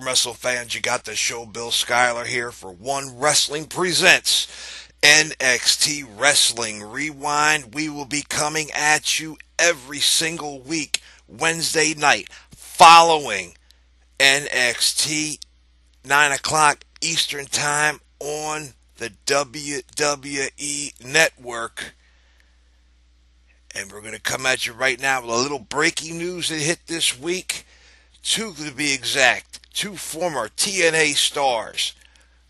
wrestling fans, you got the show. Bill Schuyler here for One Wrestling Presents NXT Wrestling Rewind. We will be coming at you every single week, Wednesday night, following NXT, 9 o'clock Eastern Time on the WWE Network. And we're going to come at you right now with a little breaking news that hit this week. Two, to be exact, two former TNA stars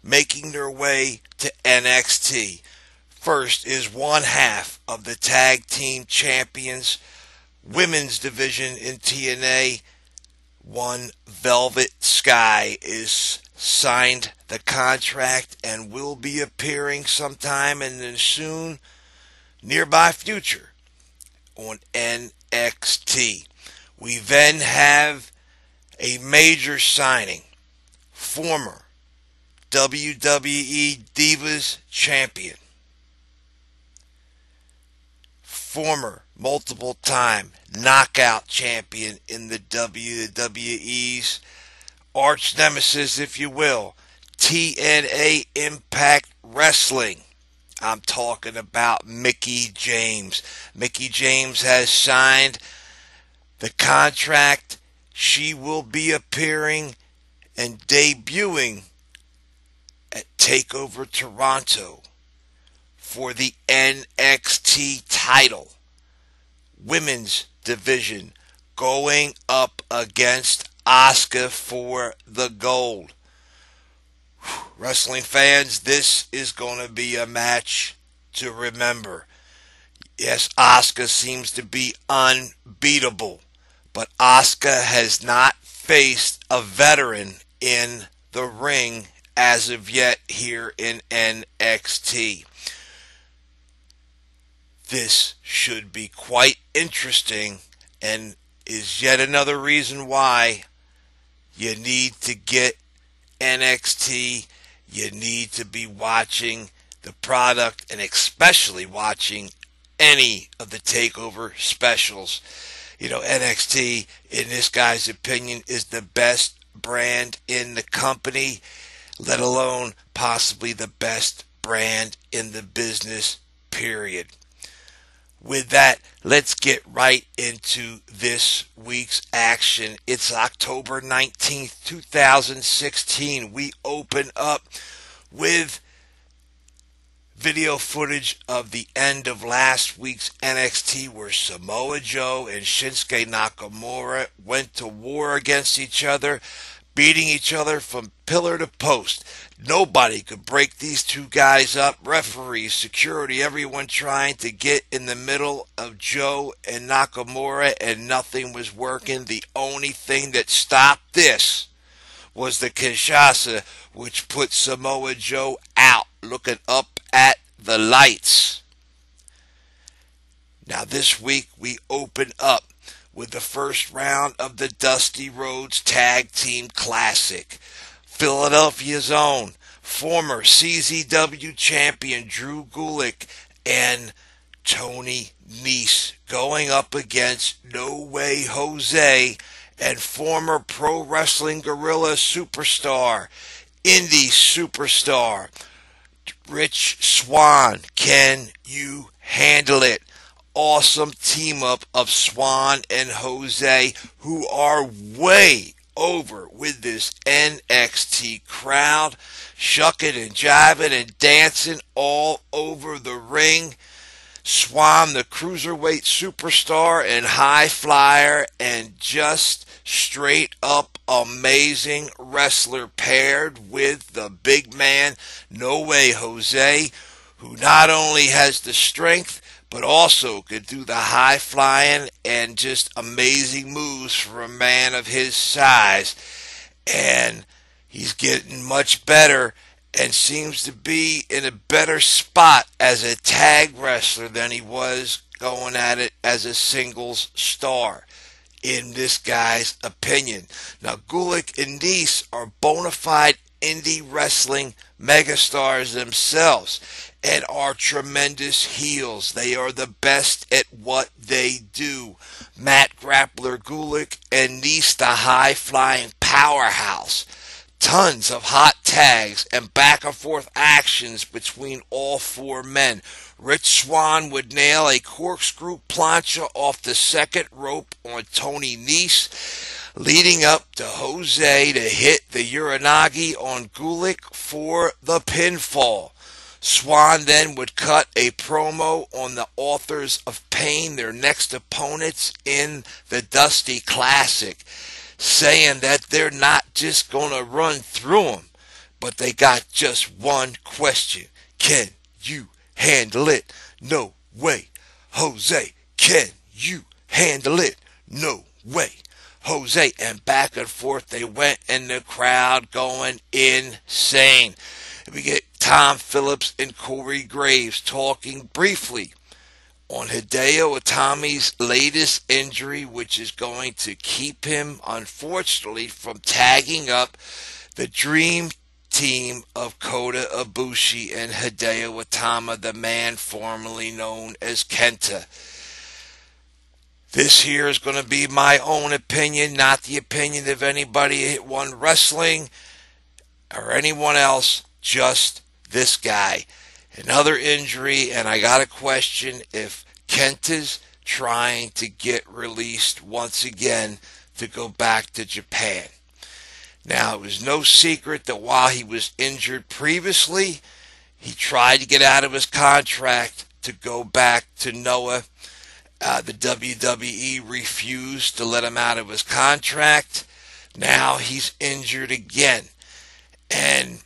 making their way to NXT. First is one half of the Tag Team Champions Women's Division in TNA. One Velvet Sky is signed the contract and will be appearing sometime in the soon nearby future on NXT. We then have a major signing. Former WWE Divas Champion. Former multiple-time knockout champion in the WWE's arch nemesis, if you will, TNA Impact Wrestling. I'm talking about Mickie James. Mickie James has signed the contract. She will be appearing and debuting at TakeOver Toronto for the NXT title. Women's division going up against Asuka for the gold. Wrestling fans, this is going to be a match to remember. Yes, Asuka seems to be unbeatable, but Asuka has not faced a veteran in the ring as of yet here in NXT. This should be quite interesting and is yet another reason why you need to get NXT. You need to be watching the product and especially watching any of the TakeOver specials. You know, NXT, in this guy's opinion, is the best brand in the company, let alone possibly the best brand in the business, period. With that, let's get right into this week's action. It's October 19th, 2016. We open up with video footage of the end of last week's NXT where Samoa Joe and Shinsuke Nakamura went to war against each other, beating each other from pillar to post. Nobody could break these two guys up. Referees, security, everyone trying to get in the middle of Joe and Nakamura, and nothing was working. The only thing that stopped this was the Kinshasa, which put Samoa Joe out, looking up at the lights. Now this week we open up with the first round of the Dusty Rhodes Tag Team Classic. Philadelphia's own former CZW champion Drew GULAK and Tony NEESE going up against No Way Jose and former Pro Wrestling Guerrilla superstar, indie superstar, Rich SWANN. Can you handle it? Awesome team up of SWANN and Jose, who are way over with this NXT crowd, shucking and jiving and dancing all over the ring. SWANN, the cruiserweight superstar and high flyer, and just straight up amazing wrestler, paired with the big man No Way Jose, who not only has the strength but also could do the high flying and just amazing moves for a man of his size. And he's getting much better and seems to be in a better spot as a tag wrestler than he was going at it as a singles star, in this guy's opinion. Now, GULAK and NEESE are bona fide indie wrestling megastars themselves and are tremendous heels. They are the best at what they do. Matt Grappler GULAK and NEESE, the high-flying powerhouse, tons of hot tags and back and forth actions between all four men. Rich Swann would nail a corkscrew plancha off the second rope on Tony Nese, leading up to Jose to hit the Uranagi on GULAK for the pinfall. Swann then would cut a promo on the Authors of Pain, their next opponents in the Dusty Classic, saying that they're not just going to run through them, but they got just one question. Can you handle it? No way. Jose, can you handle it? No way. Jose, and back and forth they went, and the crowd going insane. We get Tom Phillips and Corey Graves talking briefly on Hideo Itami's latest injury, which is going to keep him, unfortunately, from tagging up the dream team of Kota Ibushi and Hideo Itami, the man formerly known as Kenta. This here is going to be my own opinion, not the opinion of anybody at One Wrestling or anyone else, just this guy. Another injury, and I got a question if Kenta's trying to get released once again to go back to Japan. Now, it was no secret that while he was injured previously, he tried to get out of his contract to go back to Noah. The WWE refused to let him out of his contract. Now he's injured again. And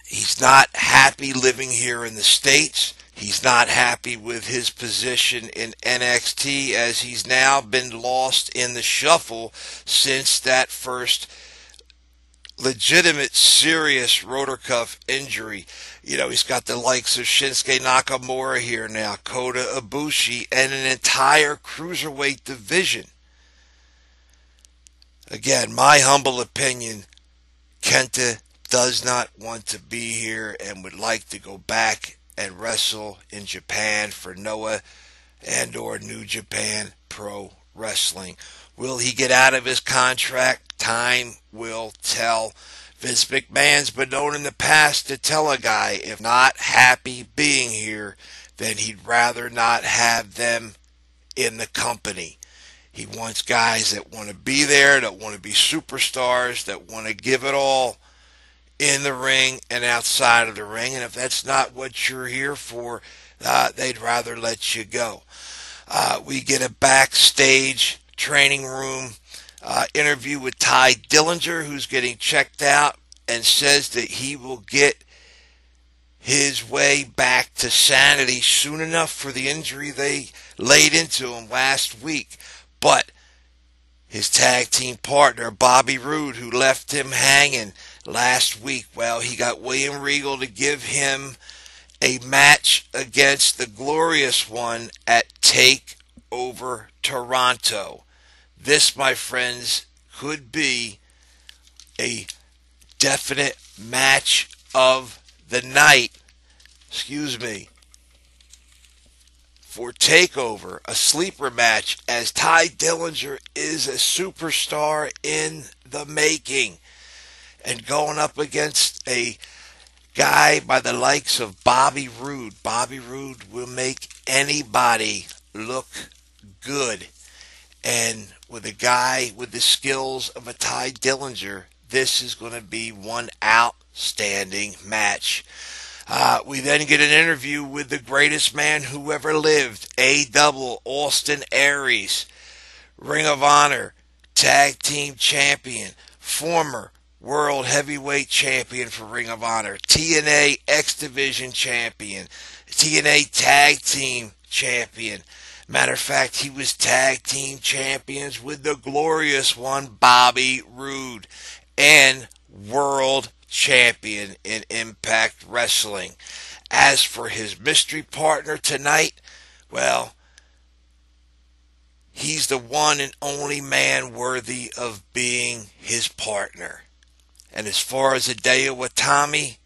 he's not happy living here in the States. He's not happy with his position in NXT, as he's now been lost in the shuffle since that first legitimate, serious rotor cuff injury. You know, he's got the likes of Shinsuke Nakamura here now, Kota Ibushi, and an entire cruiserweight division. Again, my humble opinion, Kenta does not want to be here and would like to go back and wrestle in Japan for Noah and or New Japan Pro Wrestling. Will he get out of his contract? Time will tell. Vince McMahon's been known in the past to tell a guy if not happy being here, then he'd rather not have them in the company. He wants guys that want to be there, that want to be superstars, that want to give it all in the ring and outside of the ring. And if that's not what you're here for, they'd rather let you go. We get a backstage training room interview with Ty Dillinger, who's getting checked out and says that he will get his way back to sanity soon enough for the injury they laid into him last week. But his tag team partner, Bobby Roode, who left him hanging last week, well, he got William Regal to give him a match against the Glorious One at TakeOver Toronto. This, my friends, could be a definite match of the night. For TakeOver, a sleeper match, as Ty Dillinger is a superstar in the making. And going up against a guy by the likes of Bobby Roode. Bobby Roode will make anybody look good. And with a guy with the skills of a Ty Dillinger, this is going to be one outstanding match. We then get an interview with the greatest man who ever lived, A-Double Austin Aries, Ring of Honor Tag Team Champion, former World Heavyweight Champion for Ring of Honor, TNA X Division Champion, TNA Tag Team Champion. Matter of fact, he was tag team champions with the Glorious One, Bobby Roode, and world champion in Impact Wrestling. As for his mystery partner tonight, well, he's the one and only man worthy of being his partner. And as far as Hideo Itami,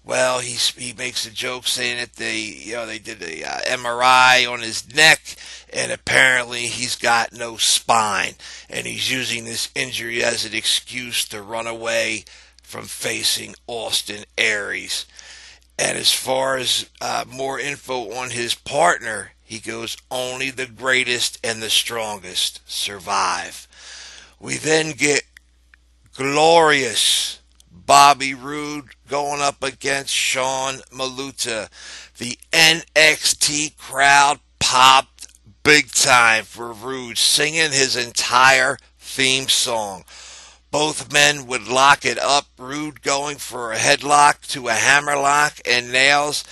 well, he makes a joke saying that they did the MRI on his neck, and apparently he's got no spine, and he's using this injury as an excuse to run away from facing Austin Aries. And as far as more info on his partner, he goes, only the greatest and the strongest survive. We then get glorious Bobby Roode going up against Sean Maluta. The NXT crowd popped big time for Roode, singing his entire theme song. Both men would lock it up, Roode going for a headlock to a hammerlock, and nails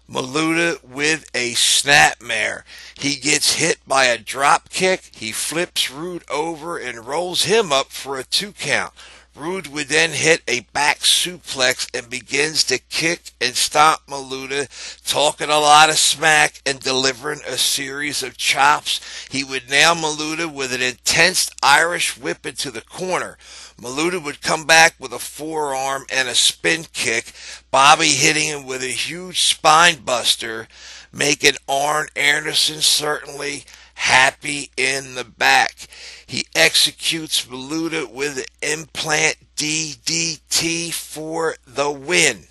Maluta with a snapmare. He gets hit by a drop kick. He flips Roode over and rolls him up for a 2 count. Roode would then hit a back suplex and begins to kick and stomp Maluta, talking a lot of smack and delivering a series of chops. He would nail Maluta with an intense Irish whip into the corner. Maluta would come back with a forearm and a spin kick, Bobby hitting him with a huge spine buster, making Arn Anderson certainly happy in the back. He executes Maluta with an implant DDT for the win.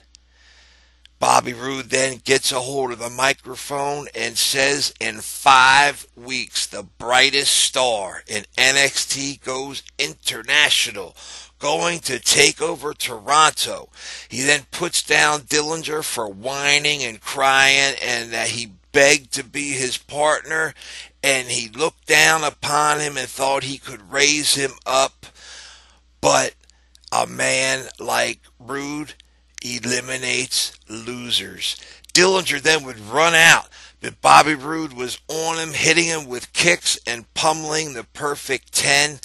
Bobby Roode then gets a hold of the microphone and says in 5 weeks, the brightest star in NXT goes international, going to take over Toronto. He then puts down Dillinger for whining and crying, and that he begged to be his partner, and he looked down upon him and thought he could raise him up. But a man like Roode eliminates losers. Dillinger then would run out, but Bobby Roode was on him, hitting him with kicks and pummeling the perfect 10.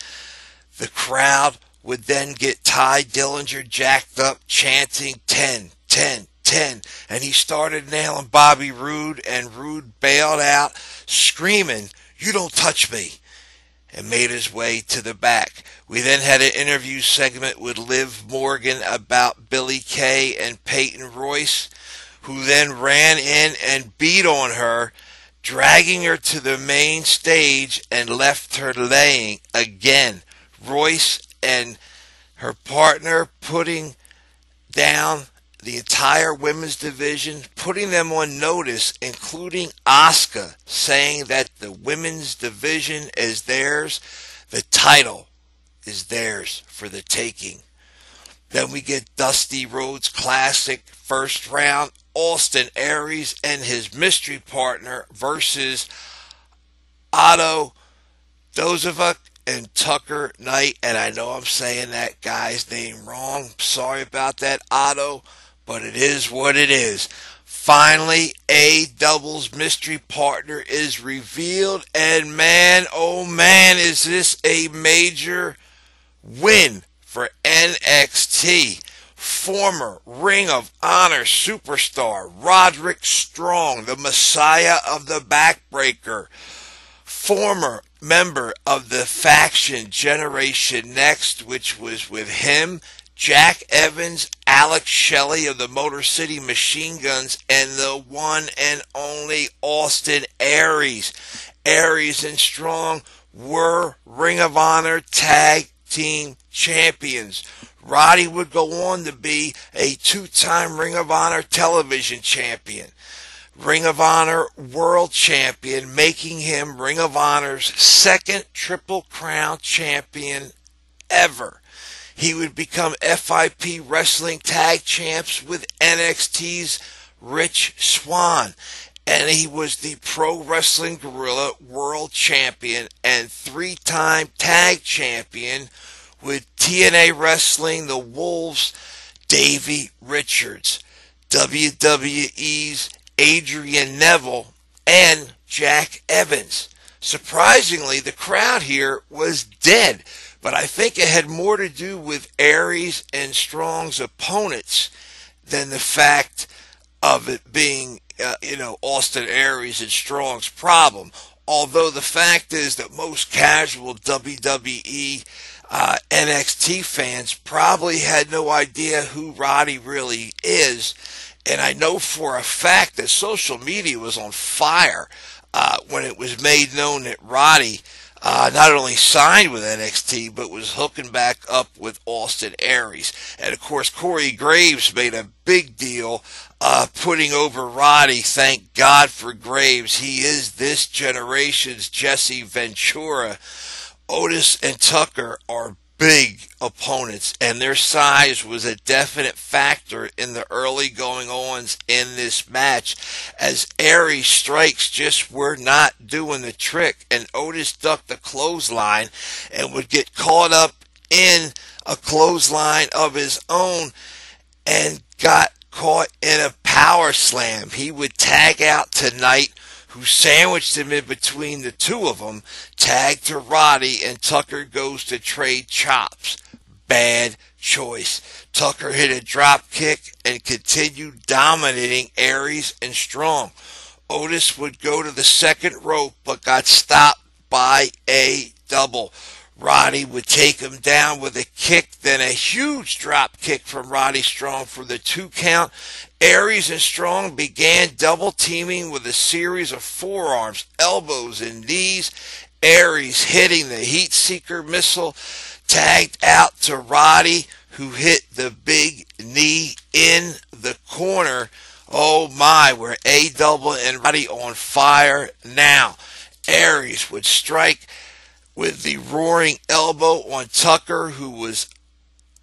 The crowd would then get Ty Dillinger jacked up, chanting 10, 10, 10, and he started nailing Bobby Roode, and Roode bailed out, screaming, "You don't touch me," and made his way to the back. We then had an interview segment with Liv Morgan about Billie Kay and Peyton Royce, who then ran in and beat on her, dragging her to the main stage and left her laying again. Royce and her partner putting down the entire women's division, putting them on notice, including Asuka, saying that the women's division is theirs, the title is theirs for the taking. Then we get Dusty Rhodes Classic first round, Austin Aries and his mystery partner versus OTTO, DOZOVIC, and Tucker Knight. And I know I'm saying that guy's name wrong. Sorry about that, OTTO, but it is what it is. Finally, A Double's mystery partner is revealed, and man, oh man, is this a major win for NXT. Former Ring of Honor superstar Roderick Strong, the Messiah of the Backbreaker, former member of the faction Generation Next, which was with him, Jack Evans, Alex Shelley of the Motor City Machine Guns, and the one and only Austin Aries. Aries and Strong were Ring of Honor Tag Team Champions. Roddy would go on to be a 2-time Ring of Honor Television Champion, Ring of Honor World Champion, making him Ring of Honor's second Triple Crown Champion ever. He would become FIP Wrestling Tag Champs with NXT's Rich Swann. And he was the Pro Wrestling Guerrilla World Champion and 3-time Tag Champion with TNA Wrestling, the Wolves, Davey Richards, WWE's Adrian Neville, and Jack Evans. Surprisingly, the crowd here was dead, but I think it had more to do with Aries and Strong's opponents than the fact of it being, Austin Aries and Strong's problem. Although the fact is that most casual WWE NXT fans probably had no idea who Roddy really is. And I know for a fact that social media was on fire when it was made known that Roddy not only signed with NXT, but was hooking back up with Austin Aries. And of course, Corey Graves made a big deal putting over Roddy. Thank God for Graves. He is this generation's Jesse Ventura. Otis and Tucker are big opponents, and their size was a definite factor in the early going-ons in this match, as Aries' strikes just were not doing the trick, and Otis ducked the clothesline and would get caught up in a clothesline of his own and got caught in a power slam. He would tag out tonight, who sandwiched him in between the two of them, tagged to Roddy, and Tucker goes to trade chops. Bad choice. Tucker hit a drop kick and continued dominating Aries and Strong. Otis would go to the second rope but got stopped by a double. Roddy would take him down with a kick, then a huge drop kick from Roddy Strong for the 2 count. Aries and Strong began double teaming with a series of forearms, elbows, and knees. Aries hitting the heat seeker missile, tagged out to Roddy, who hit the big knee in the corner. Oh my, we're A-double and Roddy on fire now. Aries would strike with the roaring elbow on Tucker, who was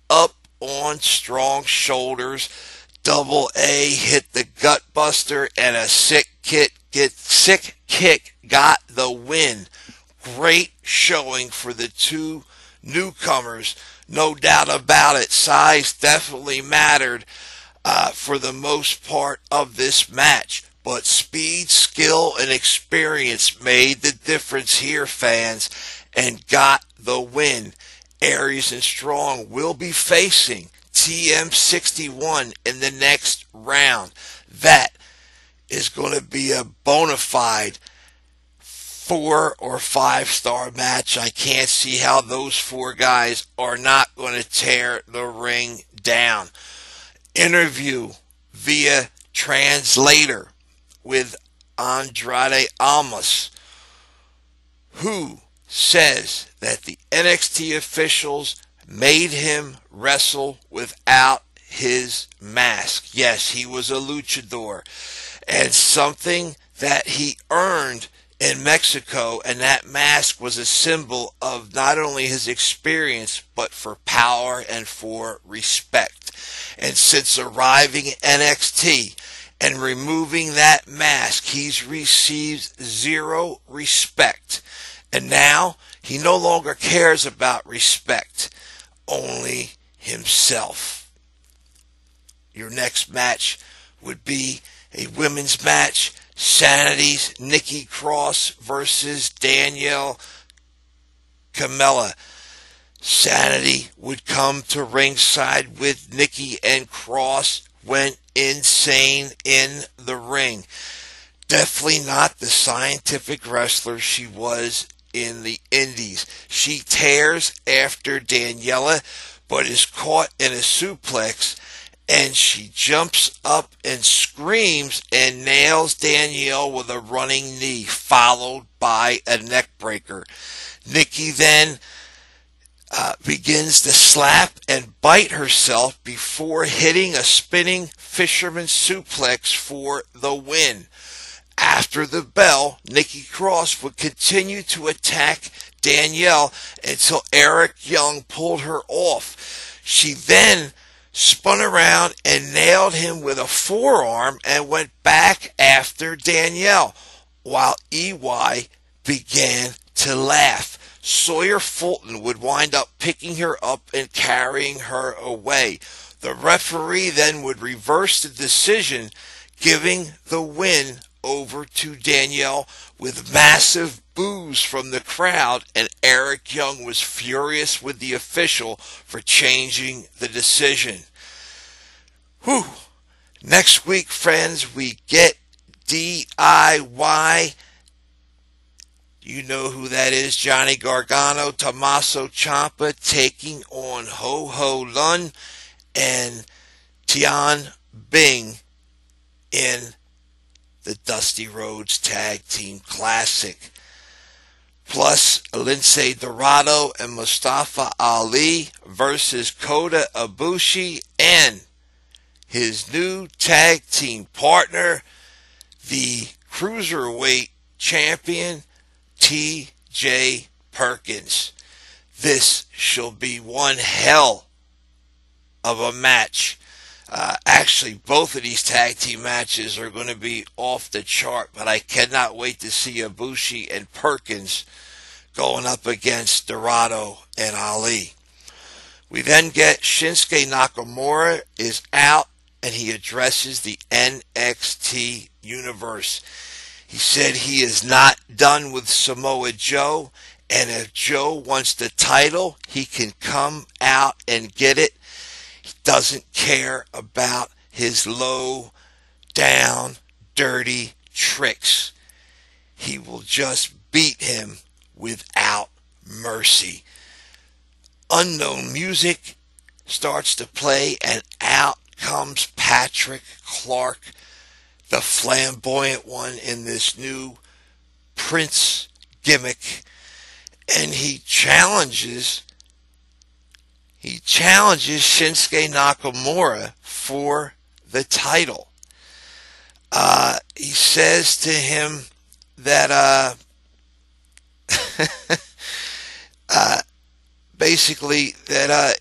up on Strong's shoulders. Double A hit the gut buster, and a sick kick got the win. Great showing for the two newcomers, no doubt about it. Size definitely mattered for the most part of this match, but speed, skill, and experience made the difference here, fans, and got the win. Aries and Strong will be facing TM61 in the next round. That is going to be a bona fide 4 or 5 star match. I can't see how those 4 guys are not going to tear the ring down. Interview via translator with Andrade Almas, who says that the NXT officials made him wrestle without his mask. Yes, he was a luchador, and something that he earned in Mexico, and that mask was a symbol of not only his experience, but for power and for respect. And since arriving at NXT and removing that mask, he's received 0 respect. And now he no longer cares about respect, only himself. Your next match would be a women's match. Sanity's Nikki Cross versus Danielle Camella. Sanity would come to ringside with Nikki, and Cross went insane in the ring. Definitely not the scientific wrestler she was in the Indies. She tears after Daniela, but is caught in a suplex, and she jumps up and screams and nails Danielle with a running knee, followed by a neck breaker. Nikki then begins to slap and bite herself before hitting a spinning fisherman suplex for the win. After the bell, Nikki Cross would continue to attack Danielle until Eric Young pulled her off. She then spun around and nailed him with a forearm and went back after Danielle, while EY began to laugh. Sawyer Fulton would wind up picking her up and carrying her away. The referee then would reverse the decision, giving the win over to Danielle, with massive boos from the crowd, and Eric Young was furious with the official for changing the decision. Whew. Next week, friends, we get DIY. You know who that is. Johnny Gargano, Tommaso Ciampa taking on Ho Ho Lun and Tian Bing in the Dusty Rhodes Tag Team Classic. plus Lince Dorado and Mustafa Ali versus Kota Ibushi and his new tag team partner, the Cruiserweight champion, T.J. Perkins. This shall be one hell of a match. Actually, both of these tag team matches are going to be off the chart, but I cannot wait to see Ibushi and Perkins going up against Dorado and Ali. We then get Shinsuke Nakamura is out, and he addresses the NXT universe. He said he is not done with Samoa Joe, and if Joe wants the title, he can come out and get it. He doesn't care about his low down, dirty tricks. He will just beat him without mercy. Unknown music starts to play, and out comes Patrick Clark, the flamboyant one in this new Prince gimmick, and he challenges Shinsuke Nakamura for the title. He says to him that basically that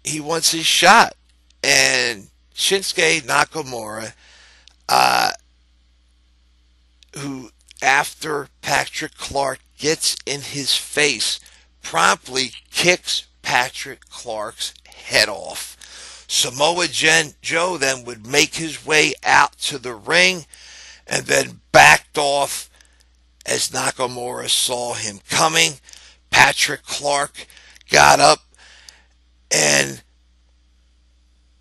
he wants his shot, and Shinsuke Nakamura, who after Patrick Clark gets in his face, promptly kicks Patrick Clark's head off. Samoa Joe then would make his way out to the ring and then backed off as Nakamura saw him coming. Patrick Clark got up, and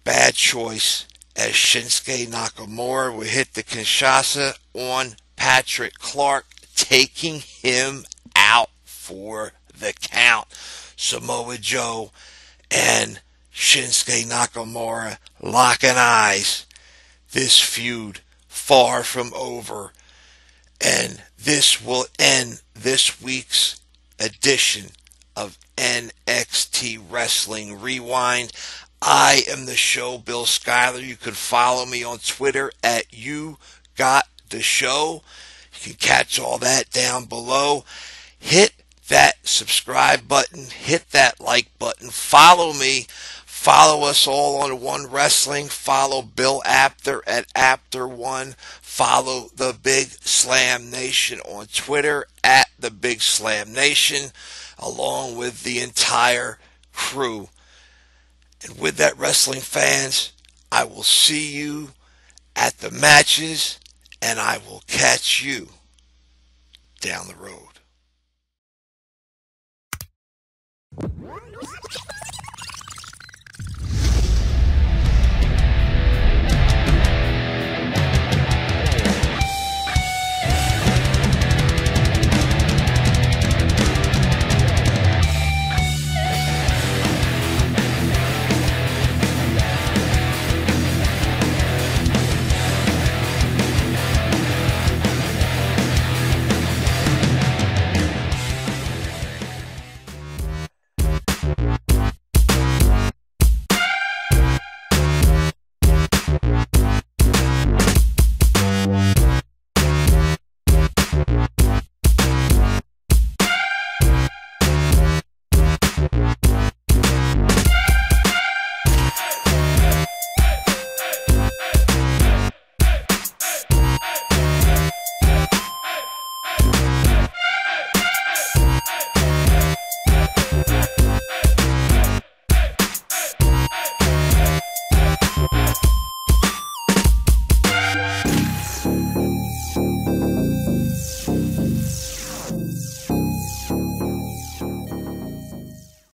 bad choice as Shinsuke Nakamura would hit the Kinshasa on Patrick Clark, taking him out for the count. Samoa Joe and Shinsuke Nakamura locking eyes. This feud far from over, and this will end this week's edition of NXT Wrestling Rewind. I am the show, Bill Schuyler. You can follow me on Twitter at YouGotTheShow. You can catch all that down below. Hit that subscribe button. Hit that like button. Follow me. Follow us all on One Wrestling. Follow Bill Apter at Apter1. Follow the Big Slam Nation on Twitter at the Big Slam Nation, along with the entire crew. And with that, wrestling fans, I will see you at the matches, and I will catch you down the road.